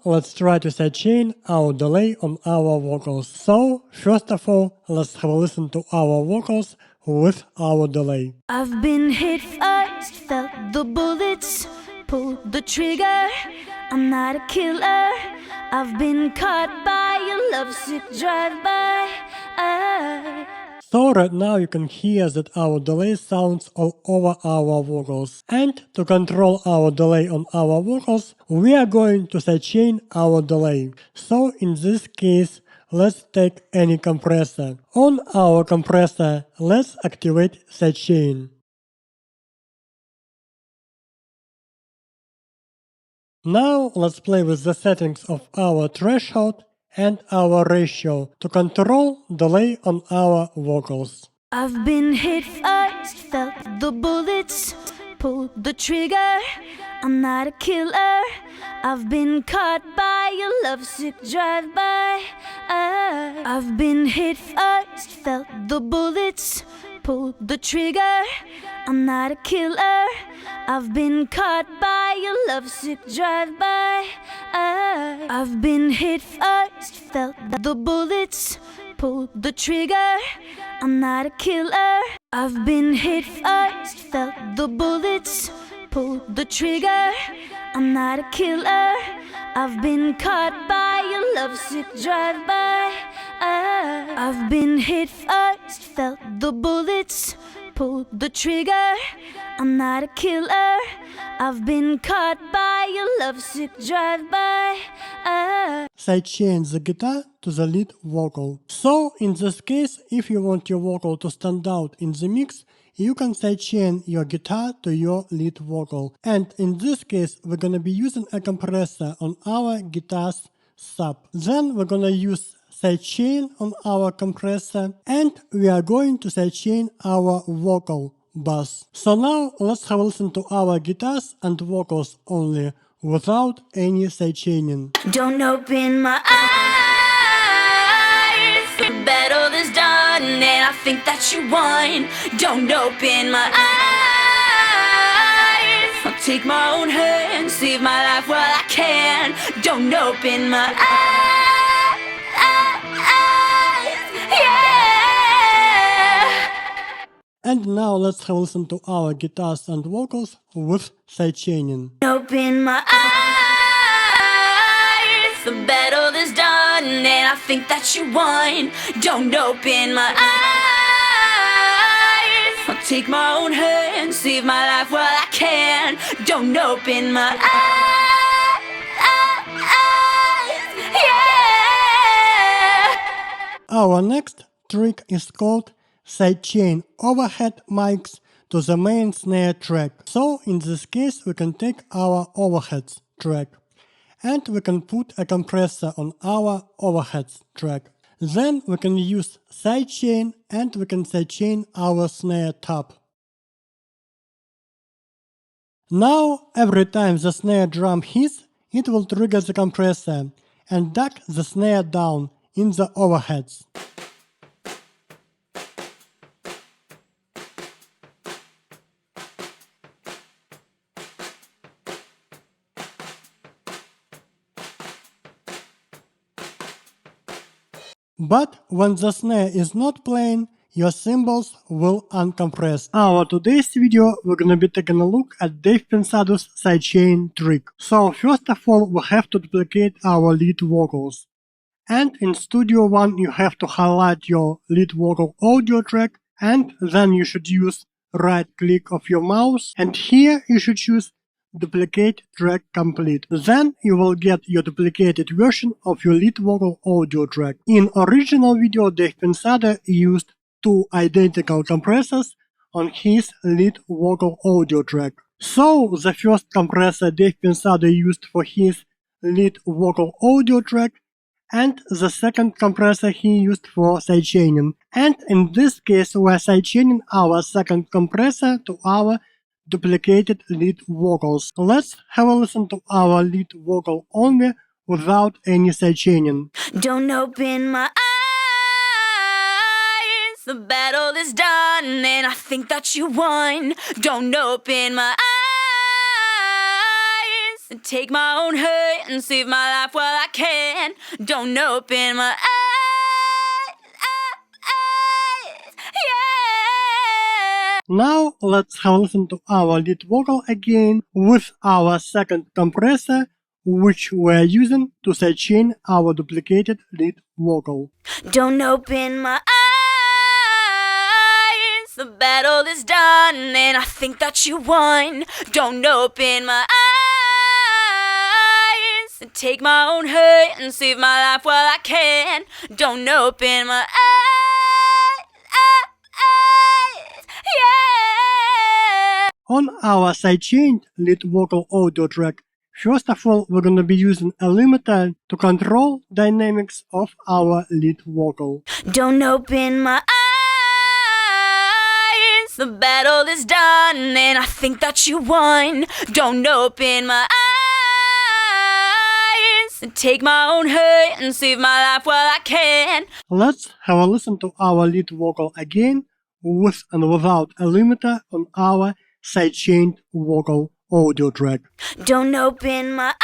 let's try to sidechain our delay on our vocals. So, first of all, let's have a listen to our vocals with our delay. I've been hit first, felt the bullets, pulled the trigger. I'm not a killer. I've been caught by a lovesick drive-by. So right now you can hear that our delay sounds all over our vocals. And to control our delay on our vocals, we are going to sidechain our delay. So in this case, let's take any compressor. On our compressor, let's activate sidechain. Now let's play with the settings of our threshold and our ratio to control delay on our vocals. I've been hit first, felt the bullets, pulled the trigger. I'm not a killer. I've been caught by a lovesick drive-by. I've been hit first, felt the bullets, pulled the trigger. I'm not a killer. I've been caught by a lovesick drive-by. I've been hit first, felt the bullets, pulled the trigger. I'm not a killer. I've been hit first, felt the bullets, pulled the trigger. I'm not a killer. I've been caught by a lovesick drive-by. I've been hit first, felt the bullets, pulled the trigger. I'm not a killer. I've been caught by a lovesick drive-by. Sidechain the guitar to the lead vocal. So in this case, if you want your vocal to stand out in the mix, you can sidechain your guitar to your lead vocal. And in this case, we're gonna be using a compressor on our guitar's sub. Then we're gonna use sidechain on our compressor, and we are going to sidechain our vocal bass. So now let's have a listen to our guitars and vocals only, without any sidechaining. Don't open my eyes. The battle is done and I think that you won. Don't open my eyes. I'll take my own hand, save my life while I can. Don't open my eyes. Yeah. And now let's have a listen to our guitars and vocals with sidechaining. Open my eyes. The battle is done and I think that you won. Don't open my eyes. I'll take my own hand, save my life while I can. Don't open my eyes. Yeah. Our next trick is called sidechain overhead mics to the main snare track. So in this case we can take our overheads track and we can put a compressor on our overheads track. Then we can use sidechain and we can sidechain our snare top. Now every time the snare drum hits, it will trigger the compressor and duck the snare down in the overheads. But when the snare is not playing, your cymbals will uncompress. Our today's video we're gonna be taking a look at Dave Pensado's sidechain trick. So first of all we have to duplicate our lead vocals. And in Studio One you have to highlight your lead vocal audio track, and then you should use right click of your mouse, and here you should choose Duplicate track complete. Then you will get your duplicated version of your lead vocal audio track. In original video, Dave Pensado used two identical compressors on his lead vocal audio track. So the first compressor Dave Pensado used for his lead vocal audio track, and the second compressor he used for sidechaining. And in this case we are sidechaining our second compressor to our duplicated lead vocals. Let's have a listen to our lead vocal only without any sidechaining. Don't open my eyes. The battle is done and I think that you won. Don't open my eyes. and take my own hurt and save my life while I can. Don't open my eyes, yeah. Now let's have a listen to our lead vocal again with our second compressor, which we're using to sidechain our duplicated lead vocal. Don't open my eyes, the battle is done and I think that you won. Don't open my eyes, and take my own hurt and save my life while I can. Don't open my eyes, yeah. On our sidechained lead vocal audio track, first of all, we're gonna be using a limiter to control dynamics of our lead vocal. Don't open my eyes, the battle is done and I think that you won. Don't open my eyes, and take my own hurt and save my life while I can. Let's have a listen to our lead vocal again with and without a limiter on our sidechained vocal audio track. Don't open my eyes,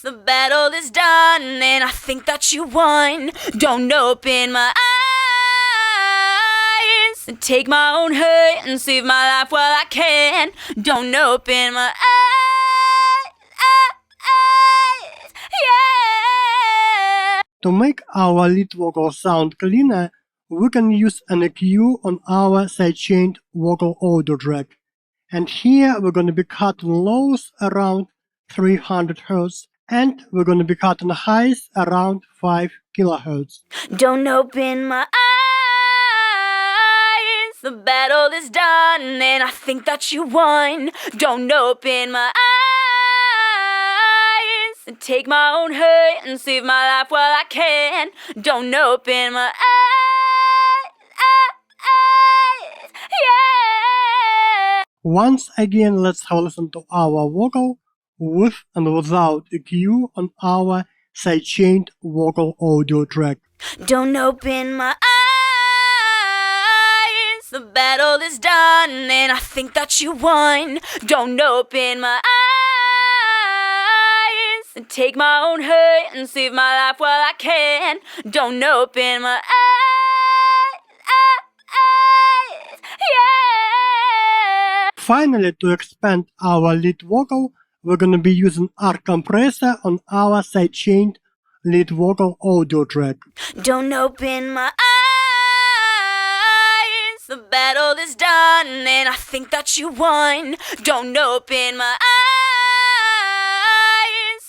the battle is done and I think that you won. Don't open my eyes, and take my own hurt and save my life while I can. Don't open my eyes, yeah. To make our lead vocal sound cleaner, we can use an EQ on our sidechained vocal audio track. And here we're going to be cutting lows around 300 Hz and we're going to be cutting highs around 5 kHz. Don't open my eyes, the battle is done and I think that you won. Don't open my eyes, and take my own hurt and save my life while I can. Don't open my eyes, yeah. Once again, let's have a listen to our vocal with and without EQ on our sidechained vocal audio track. Don't open my eyes, the battle is done and I think that you won. Don't open my eyes, and take my own hurt and save my life while I can. Don't open my eyes, yeah. Finally, to expand our lead vocal, we're going to be using our compressor on our sidechained lead vocal audio track. Don't open my eyes, the battle is done and I think that you won. Don't open my eyes,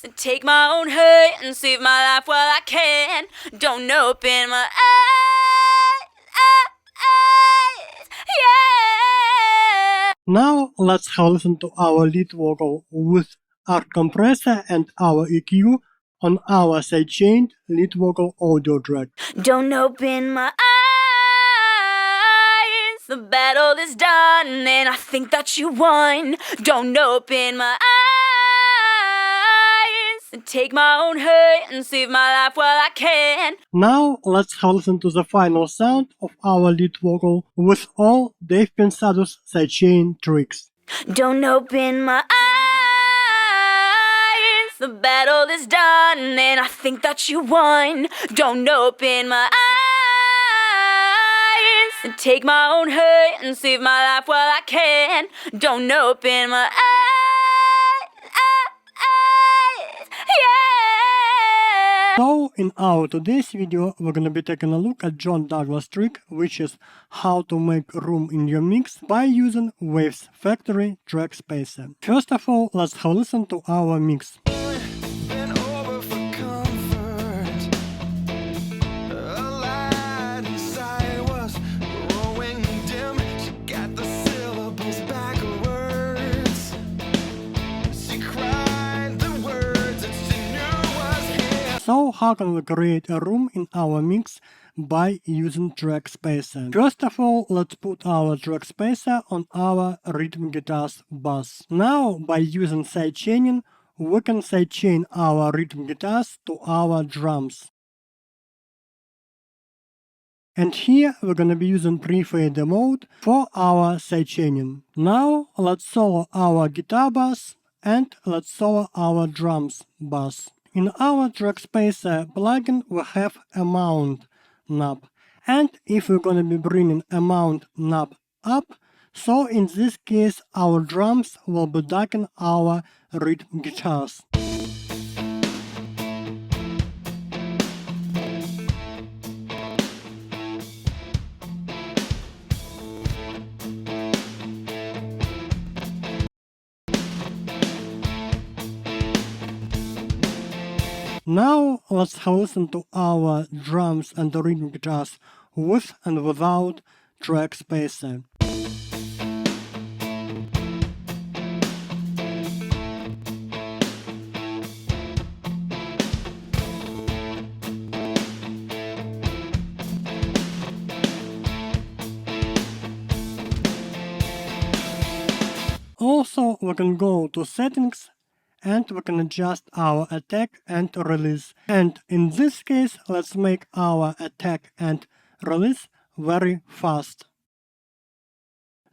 and take my own hurt and save my life while I can. Don't open my eyes, yeah. Now let's have a listen to our lead vocal with our compressor and our EQ on our sidechained lead vocal audio track. Don't open my eyes, the battle is done and I think that you won. Don't open my eyes, and take my own hurt and save my life while I can. Now let's have a listen to the final sound of our lead vocal with all Dave Pensado's sidechain tricks. Don't open my eyes, the battle is done and I think that you won. Don't open my eyes, and take my own hurt and save my life while I can. Don't open my eyes, yeah. So in our today's video, we're gonna be taking a look at John Douglas trick, which is how to make room in your mix by using Waves Factory track spacer. First of all, let's have a listen to our mix. So how can we create a room in our mix by using track spacer? First of all, let's put our track spacer on our rhythm guitar's bass. Now, by using sidechaining, we can sidechain our rhythm guitars to our drums. And here we're gonna be using pre-fader mode for our sidechaining. Now let's solo our guitar bass and let's solo our drums bass. In our track spacer plugin we have a mount knob, and if we're gonna be bringing a mount knob up, so in this case our drums will be ducking our rhythm guitars. Now let's listen to our drums and rhythm guitars with and without track spacer. Also, we can go to settings and we can adjust our attack and release. And in this case, let's make our attack and release very fast.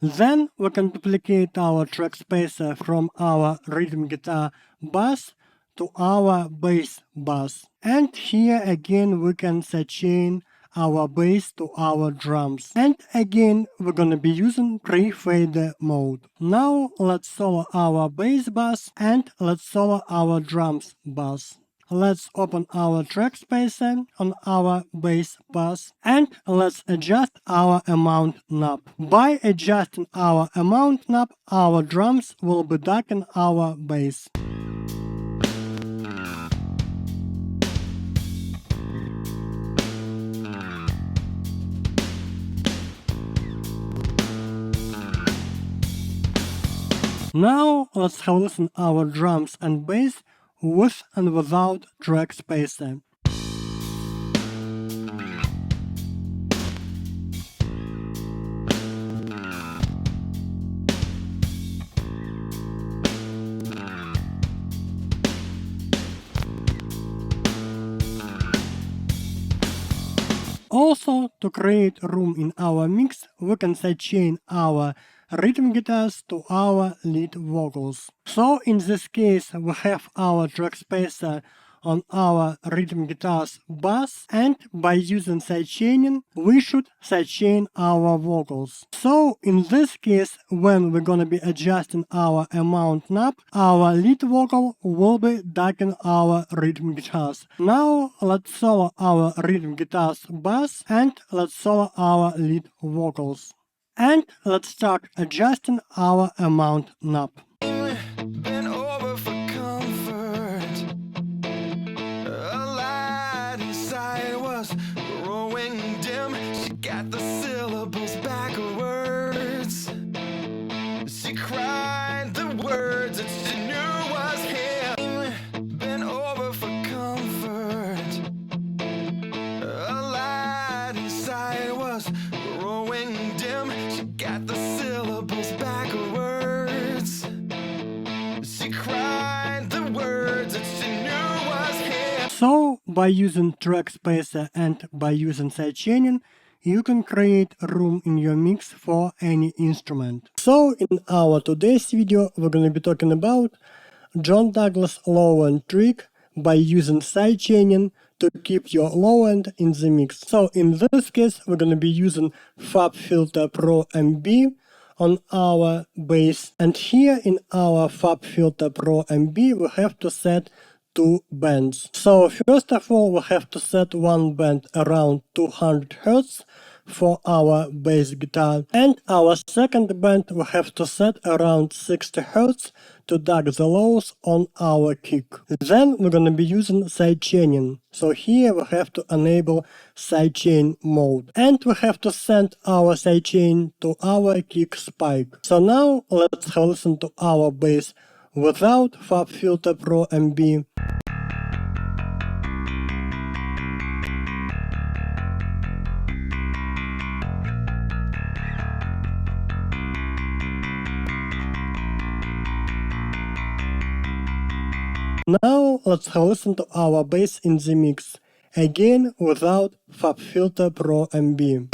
Then we can duplicate our track spacer from our rhythm guitar bass to our bass bass. And here again we can sidechain our bass to our drums. And again we're gonna be using pre-fader mode. Now let's solo our bass bass and let's solo our drums bass. Let's open our track spacer on our bass bass and let's adjust our amount knob. By adjusting our amount knob, our drums will be ducking our bass. Now let's have a listen our drums and bass with and without track spacer. Also, to create room in our mix, we can sidechain our rhythm guitars to our lead vocals. So in this case we have our track spacer on our rhythm guitars bass, and by using sidechaining we should sidechain our vocals. So in this case, when we're gonna be adjusting our amount knob, our lead vocal will be ducking our rhythm guitars. Now let's solo our rhythm guitars bass and let's solo our lead vocals. And let's start adjusting our amount knob. Been over for comfort. A light inside was growing dim. She got the syllables backwards. She cried the words that she knew was him. Been over for comfort. A light inside was growing dim. She got the syllables backwards. She cried the words that she knew was him. So by using track spacer and by using sidechaining, you can create room in your mix for any instrument. So in our today's video we're gonna be talking about John Douglas low end trick by using sidechaining to keep your low end in the mix. So in this case we're gonna be using FabFilter Pro MB on our bass, and here in our FabFilter Pro MB we have to set two bands. So first of all we have to set one band around 200 Hz for our bass guitar, and our second band we have to set around 60 Hz to duck the lows on our kick. Then we're gonna be using sidechaining. So here we have to enable sidechain mode, and we have to send our sidechain to our kick spike. So now let's have a listen to our bass without FabFilter Pro MB. Now let's have a listen to our bass in the mix. again without FabFilter Pro MB.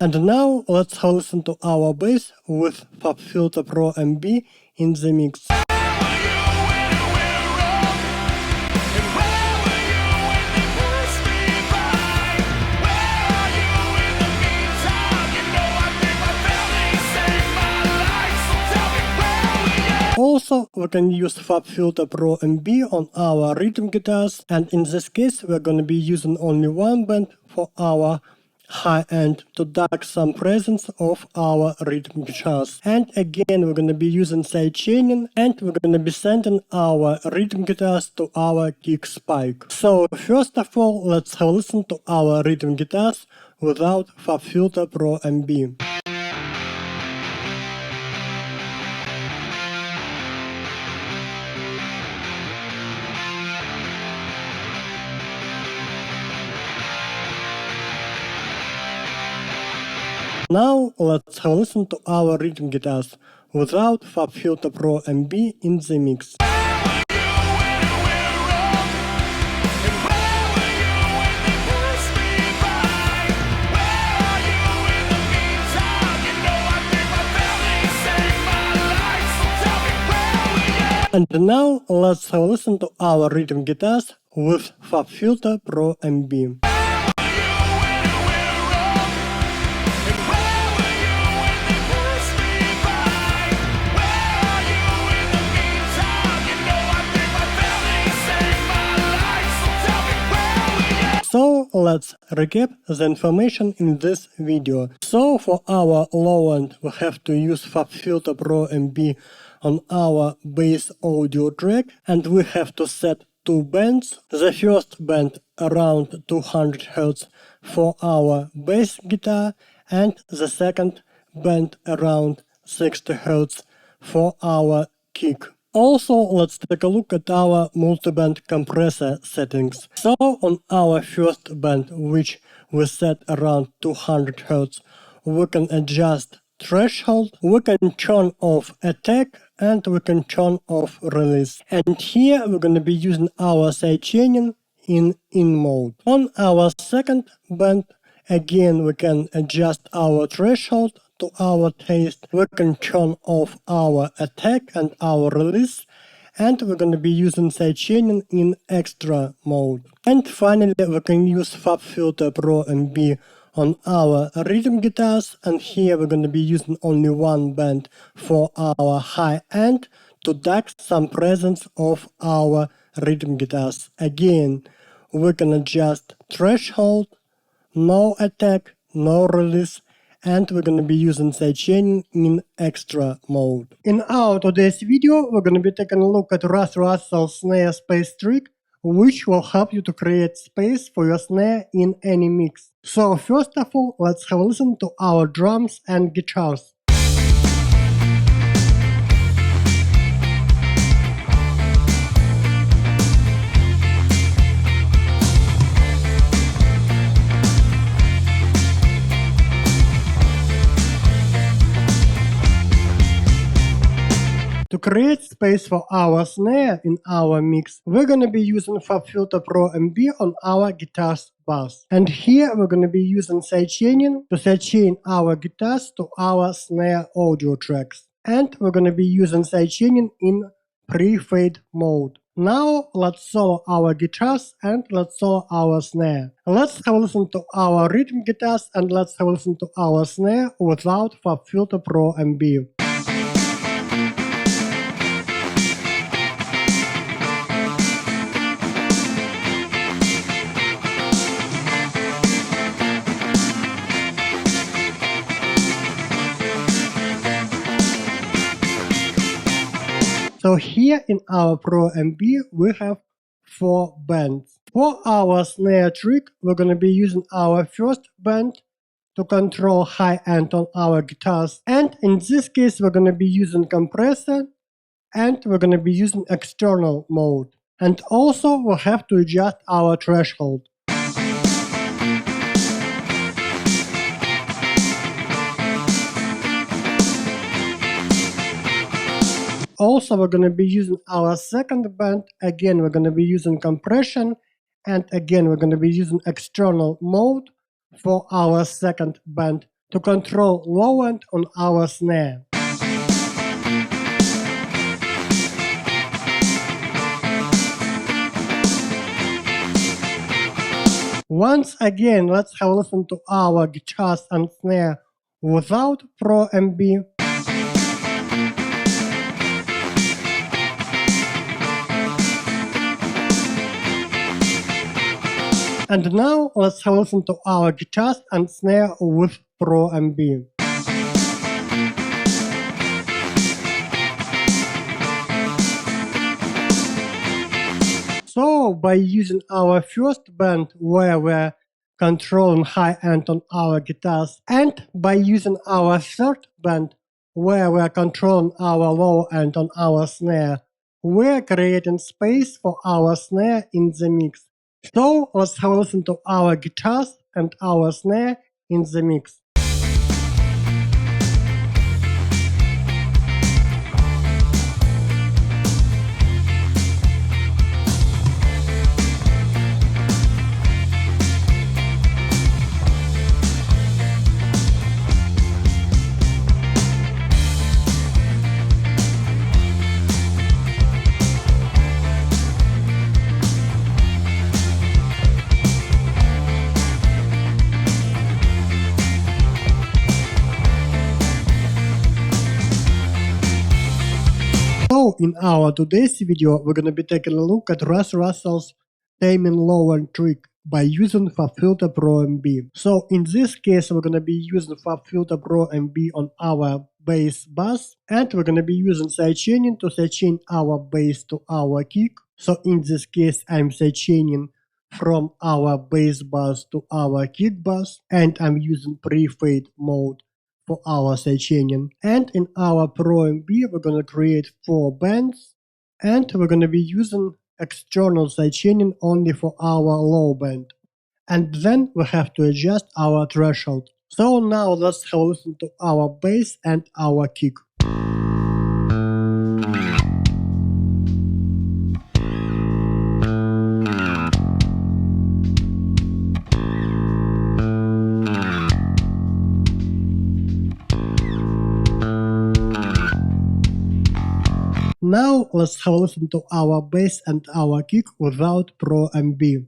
And now let's listen to our bass with FabFilter Pro MB in the mix. Also, we can use FabFilter Pro MB on our rhythm guitars, and in this case we're gonna be using only one band for our high end to duck some presence of our rhythm guitars. And again we're gonna be using Sidechaning, and we're gonna be sending our rhythm guitars to our kick spike. So first of all, let's listen to our rhythm guitars without FabFilter Pro MB. Now let's listen to our rhythm guitars without FabFilter Pro MB in the mix. And now let's listen to our rhythm guitars with FabFilter Pro MB. So let's recap the information in this video. So for our low end we have to use FabFilter Pro MB on our bass audio track, and we have to set two bands. The first band around 200 Hz for our bass guitar, and the second band around 60 Hz for our kick. Also, let's take a look at our multi-band compressor settings. So on our first band, which we set around 200 Hz, we can adjust threshold, we can turn off attack, and we can turn off release. And here we're gonna be using our Sidechaning in mode. On our second band, again we can adjust our threshold to our taste, we can turn off our attack and our release, and we're gonna be using Sidechaning in extra mode. And finally we can use FabFilter Pro MB on our rhythm guitars, and here we're gonna be using only one band for our high end to duck some presence of our rhythm guitars. Again, we can adjust threshold, no attack, no release, and we're gonna be using Sidechaning in extra mode. In our today's video, we're gonna be taking a look at Russell's snare space trick, which will help you to create space for your snare in any mix. So first of all, let's have a listen to our drums and guitars. To create space for our snare in our mix, we're gonna be using FabFilter Pro MB on our guitar's bass. And here we're gonna be using Sidechaning to sidechain our guitars to our snare audio tracks. And we're gonna be using Sidechaning in pre-fade mode. Now let's solo our guitars and let's solo our snare. Let's have a listen to our rhythm guitars and let's have a listen to our snare without FabFilter Pro MB. So here in our Pro MB we have 4 bands. For our snare trick, we're gonna be using our first band to control high end on our guitars. And in this case we're gonna be using compressor, and we're gonna be using external mode. And also we'll have to adjust our threshold. also we're gonna be using our second band. Again, we're gonna be using compression, and again, we're gonna be using external mode for our second band to control low end on our snare. Once again, let's have a listen to our guitars and snare without Pro MB. And now let's have a listen to our guitars and snare with Pro MB. So by using our first band where we're controlling high end on our guitars, and by using our third band where we're controlling our low end on our snare, we're creating space for our snare in the mix. So let's have a listen to our guitars and our snare in the mix. So in our today's video, we're gonna be taking a look at Russ Russell's Taming Low End Trick by using FabFilter Pro MB. So in this case, we're gonna be using FabFilter Pro MB on our bass bus, and we're gonna be using Sidechaning to sidechain our bass to our kick. So in this case, I'm sidechaining from our bass bus to our kick bus, and I'm using pre-fade mode for our sidechaining. And in our Pro MB, we're gonna create 4 bands, and we're gonna be using external sidechaining only for our low band. And then we have to adjust our threshold. So now let's have a listen to our bass and our kick. Now let's have a listen to our bass and our kick without Pro MB.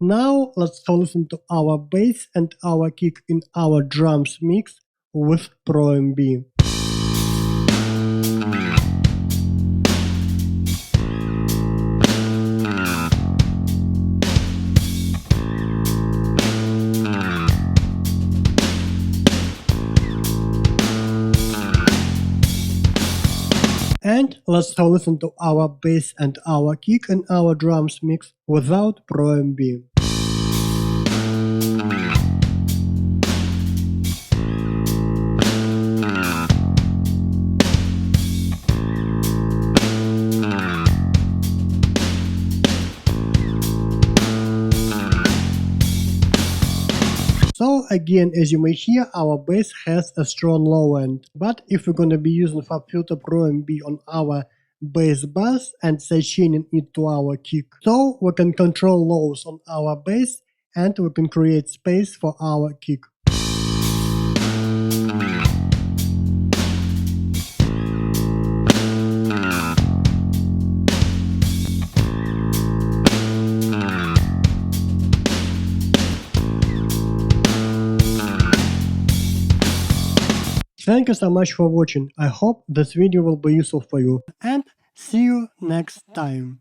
Now let's have a listen to our bass and our kick in our drums mix with Pro MB. And let's have a listen to our bass and our kick and our drums mix without Pro MB. So again, as you may hear, our bass has a strong low end. But if we're gonna be using FabFilter Pro MB on our bass bus and sidechaining it to our kick, so we can control lows on our bass and we can create space for our kick. Thank you so much for watching. I hope this video will be useful for you, and see you next time.